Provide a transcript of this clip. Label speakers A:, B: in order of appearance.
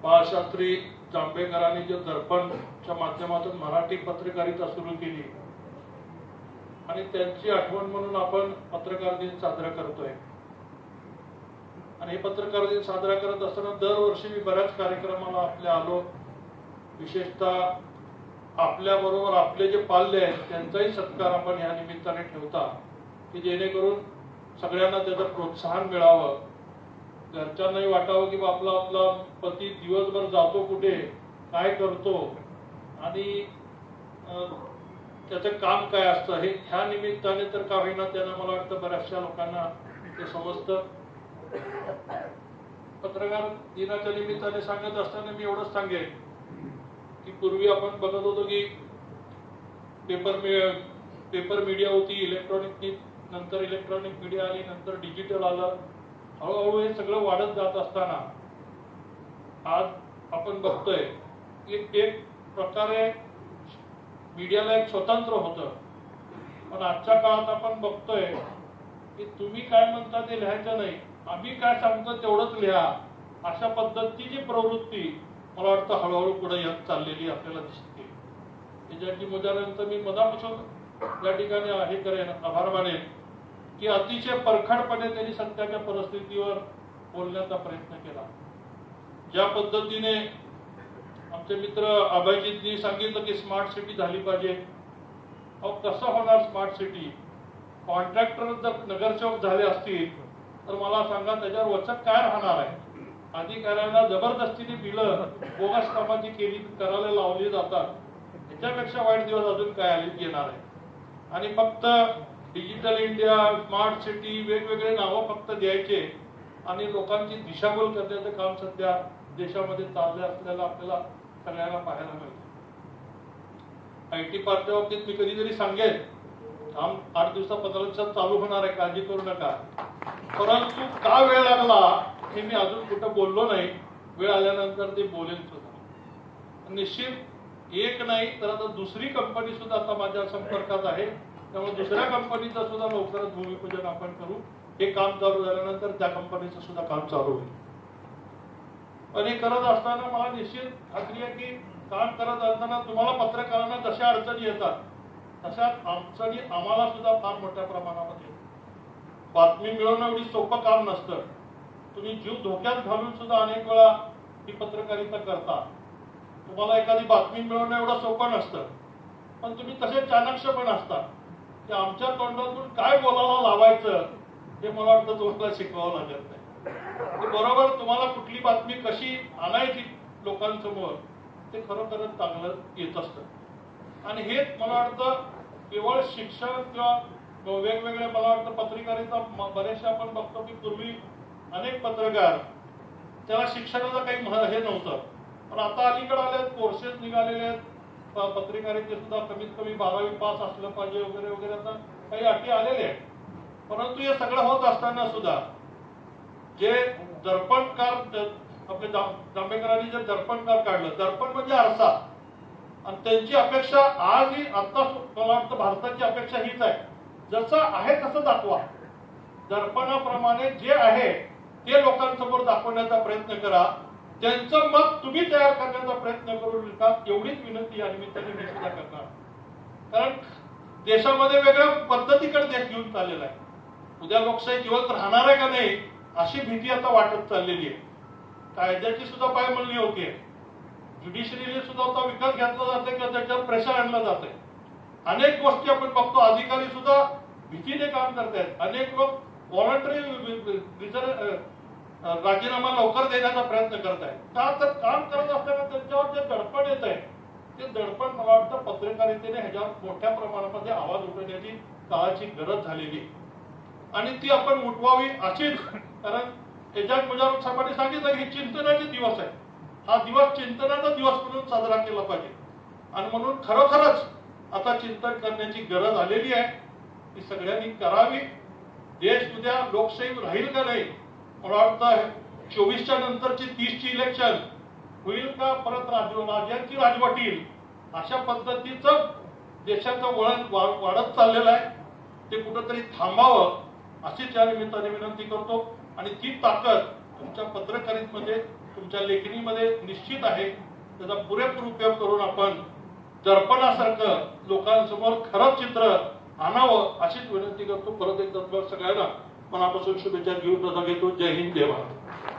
A: बाळशास्त्री जांभेकरांनी जे दर्पणच्या माध्यमातून मराठी पत्रकारिता सुरू केली आणि त्यांची आठवण म्हणून आपण पत्रकार दिन साजरा करतोय। आणि हे पत्रकार दिन साजरा करत असताना दरवर्षी मी बऱ्याच कार्यक्रमाला आपल्या आलो, विशेषतः आपल्या बरोबर आपले जे पाल्य आहेत त्यांचाही सत्कार आपण या निमित्ताने ठेवता की जेणेकरून सगळ्यांना त्याचं प्रोत्साहन मिळावं, घरच्यांनाही वाटावं की आपला आपला पती दिवसभर जातो कुठे, काय करतो आणि त्याचं काम काय असतं हे ह्या निमित्ताने तर का होईना त्यांना मला वाटतं बऱ्याचशा लोकांना ते समजतं। पत्रकार दिनाच्या निमित्ताने सांगत असताना मी एवढंच सांगेन की पूर्वी आपण बघत होतो की पेपर मीडिया होती, इलेक्ट्रॉनिक, नंतर इलेक्ट्रॉनिक मीडिया आली, नंतर डिजिटल आलं, हळूहळू हे सगळं वाढत जात असताना आज आपण बघतोय की एक प्रकारे मीडियाला एक स्वतंत्र होतं, पण आजच्या काळात आपण बघतोय की तुम्ही काय म्हणता ते लिहायचं नाही, आम्ही काय सांगतो तेवढंच लिहा, अशा पद्धतीची प्रवृत्ती मला वाटतं हळूहळू पुढे येत चाललेली आपल्याला दिसते। त्याची मुद्द्यानंतर मी मनापासून या ठिकाणी हे करेन, आभार मानेन की अतिशय परखडपणे त्यांनी सत्याच्या परिस्थितीवर बोलण्याचा प्रयत्न केला। ज्या पद्धतीने आमचे मित्र अभयजीतनी सांगितलं की स्मार्ट सिटी झाली पाहिजे, अहो कसं होणार स्मार्ट सिटी? कॉन्ट्रॅक्टर जर नगरसेवक झाले असतील तर मला सांगा त्याच्यावर वचक काय राहणार आहे? अधिकाऱ्यांना जबरदस्तीने बिलं बोगस कामाची केली करायला लावली जातात, त्याच्यापेक्षा वाईट दिवस अजून काय येणार आहे? आणि फक्त डिजिटल इंडिया, स्मार्ट सिटी वेगवेगळे नावं फक्त द्यायचे आणि लोकांची दिशाभूल करण्याचं काम सध्या देशामध्ये चाललं असलेलं आपल्याला सगळ्यांना पाहायला मिळतं। IT पार्कच्या बाबतीत मी कधीतरी सांगेन, काम 8 दिवसात 15 दिवसात चालू होणार आहे, काळजी करू नका, परंतु का वेळ लागला हे मी अजून कुठं बोललो नाही, वेळ आल्यानंतर ते बोलेल सुद्धा। निश्चित एक नाही तर आता दुसरी कंपनी सुद्धा आता माझ्या संपर्कात आहे, त्यामुळे दुसऱ्या कंपनीचं सुद्धा लवकरच भूमिपूजन आपण करू। हे काम चालू झाल्यानंतर त्या कंपनीचं सुद्धा काम चालू होईल। पण हे करत असताना मला निश्चित खात्री आहे की काम करत असताना तुम्हाला पत्रकारांना जशा अडचणी येतात तशा अडचणी आम्हाला सुद्धा फार मोठ्या प्रमाणामध्ये येतात। बातमी मिळवणं एवढी सोपं काम नसतं, तुम्ही जीव धोक्यात घालून सुद्धा अनेक वेळा ही पत्रकारिता करता। तुम्हाला एखादी बातमी मिळवणं एवढं सोपं नसतं, पण तुम्ही तसे चाणक्य पण असता की आमच्या तोंडातून काय बोलायला लावायचं हे मला वाटतं तुम्हाला शिकवावं लागत नाही। बरोबर तुम्हाला कुठली बातमी कशी आणायची लोकांसमोर ते खरोखरच चांगलं येत असतं। आणि हेच मला वाटतं केवळ शिक्षण किंवा वेगवेगळे मला वाटतं पत्रकारिता बरेचसे आपण बघतो की पूर्वी अनेक पत्रकार त्याला शिक्षणाचं काही हे नव्हतं, पण आता अलीकडे आले कोर्सेस निघालेले आहेत, पत्रकारिते सुद्धा कमीत कमी 12वी पास असलं पाहिजे वगैरे वगैरे आता काही अटी आलेले आहेत। परंतु हे सगळं होत असताना सुद्धा जे दर्पणकार आपले जांभेकरांनी जे दर्पणकार काढलं, दर्पण म्हणजे आरसा, आणि त्यांची अपेक्षा आजही आता मला वाटतं भारताची अपेक्षा हीच आहे, जसं आहे तसं दाखवा, दर्पणाप्रमाणे जे आहे ते लोकांसमोर दाखवण्याचा प्रयत्न करा, त्यांचं मत तुम्ही तयार करण्याचा प्रयत्न करू नका, एवढीच विनंती या निमित्ताने मी सुद्धा करणार। कारण देशामध्ये वेगळ्या पद्धतीकडे देश घेऊन चाललेला आहे, उद्या लोकशाही जिवंत राहणार आहे का नाही अशी भीती आता वाटत चाललेली आहे। कायद्याची सुद्धा पायमल्ली होतीये, ज्युडिशरीने सुद्धा आता विकत घेतला जाते किंवा त्याच्यावर प्रेशर आणलं जाते। अनेक गोष्टी आपण बघतो, अधिकारी सुद्धा भीतीने काम करतायत, अनेक लोक व्हॉलंटरी राजीनामा लवकर देण्याचा प्रयत्न करत आहेत। का तर काम करत असताना त्यांच्यावर जे दडपण येत आहे ते दडपण मला वाटतं पत्रकारितेने ह्याच्यावर मोठ्या प्रमाणामध्ये आवाज उठवण्याची काळाची गरज झालेली आणि ती आपण उठवावी अशीच। कारण एजाज मुजावर साहेबांनी सांगितलं की चिंतनाचे दिवस आहे, हा दिवस चिंतनाचा दिवस म्हणून साजरा केला पाहिजे आणि म्हणून खरोखरच आता चिंतन करण्याची गरज आलेली आहे, ती सगळ्यांनी करावी। देश उद्या लोकशाही राहील का नाही, मला वाटतं 24च्या नंतरची 30ची इलेक्शन होईल का परत राज्यांची राजवट येईल अशा पद्धतीचं देशाचं वळण वाढत चाललेलं आहे, ते कुठंतरी थांबावं अशीच या निमित्ताने विनंती करतो। आणि ती ताकद तुमच्या पत्रकारितेमध्ये तुमच्या लेखणीमध्ये निश्चित आहे. त्याचा पुरेपूर उपयोग करून आपण दर्पणासारखं लोकांसमोर खरं चित्र आणावं अशीच विनंती करतो. परत एकदा सगळ्यांना मनापासून शुभेच्छा घेऊन रजा घेतो. जय हिंद, जय भारत.